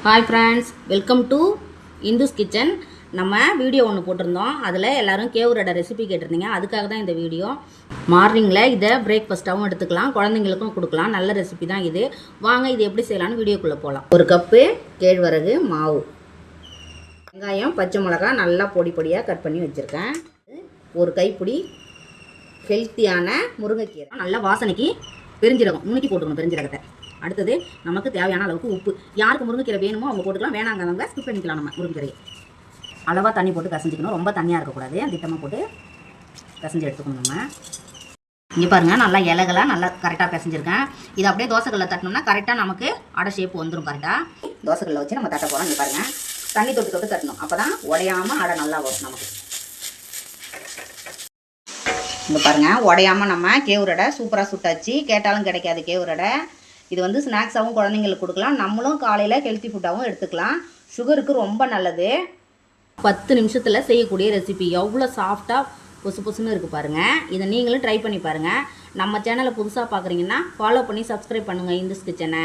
Hi friends, welcome to Indhu's kitchen. நம்ம video ஒன்று போட்டிருந்தோம். அதில் எல்லோரும் கேவுரடை ரெசிபி கேட்டிருந்தீங்க. அதுக்காக தான் இந்த வீடியோ. மார்னிங்கில் இதை பிரேக்ஃபாஸ்ட்டாகவும் எடுத்துக்கலாம், குழந்தைங்களுக்கும் கொடுக்கலாம். நல்ல ரெசிபி தான் இது. வாங்க இது எப்படி செய்யலான்னு வீடியோக்குள்ளே போகலாம். ஒரு கப்பு கேழ்வரகு மாவு, வெங்காயம், பச்சை மிளகா நல்லா பொடி பொடியாக கட் பண்ணி வச்சுருக்கேன். ஒரு கைப்பிடி ஹெல்த்தியான முருங்கைக்கீரை, நல்லா வாசனைக்கு பெருஞ்சீரகம் நுணுக்கி போட்டுக்கணும். பெருஞ்சீரகத்தை அடுத்தது நமக்கு தேவையான அளவுக்கு உப்பு. யாருக்கு முருங்கைக்கீரை வேணுமோ அவங்க போட்டுக்கலாம், வேணாங்கிறவங்க ஸ்கிப் பண்ணிக்கலாம். நம்ம முருங்கைக்கீரை அளவாக தண்ணி போட்டு கசஞ்சிக்கணும். ரொம்ப தண்ணியாக இருக்கக்கூடாது, திட்டமாக போட்டு கசஞ்சி எடுத்துக்கணும். நம்ம இங்கே பாருங்கள், நல்லா இலகலாக நல்லா கரெக்டாக பிசைஞ்சிருக்கேன். இது அப்படியே தோசைக்கல்லில் தட்டினோம்னா கரெக்டாக நமக்கு அடை ஷேப் வந்துடும். கரெக்டாக தோசைக்கல்லில் வச்சு நம்ம தட்ட போகிறோம். இங்கே பாருங்கள், தண்ணி தொட்டு தொட்டு தட்டணும், அப்போ தான் உடையாமல் அடை நல்லா வரும் நமக்கு. இங்கே பாருங்கள், உடையாமல் நம்ம கேவுரடை சூப்பராக சுட்டாச்சு. கேட்டாலும் கிடைக்காது கேவுரடை. இது வந்து ஸ்நாக்ஸாகவும் குழந்தைங்களுக்கு கொடுக்கலாம், நம்மளும் காலையில் ஹெல்த்தி ஃபுட்டாகவும் எடுத்துக்கலாம். சுகருக்கு ரொம்ப நல்லது. 10 நிமிஷத்தில் செய்யக்கூடிய ரெசிபி. எவ்வளோ சாஃப்டாக பொசு பொசுன்னு இருக்குது பாருங்கள். இதை நீங்களும் ட்ரை பண்ணி பாருங்கள். நம்ம சேனலை புதுசாக பார்க்குறீங்கன்னா ஃபாலோ பண்ணி சப்ஸ்கிரைப் பண்ணுங்கள் இந்துஸ் கிச்சனை.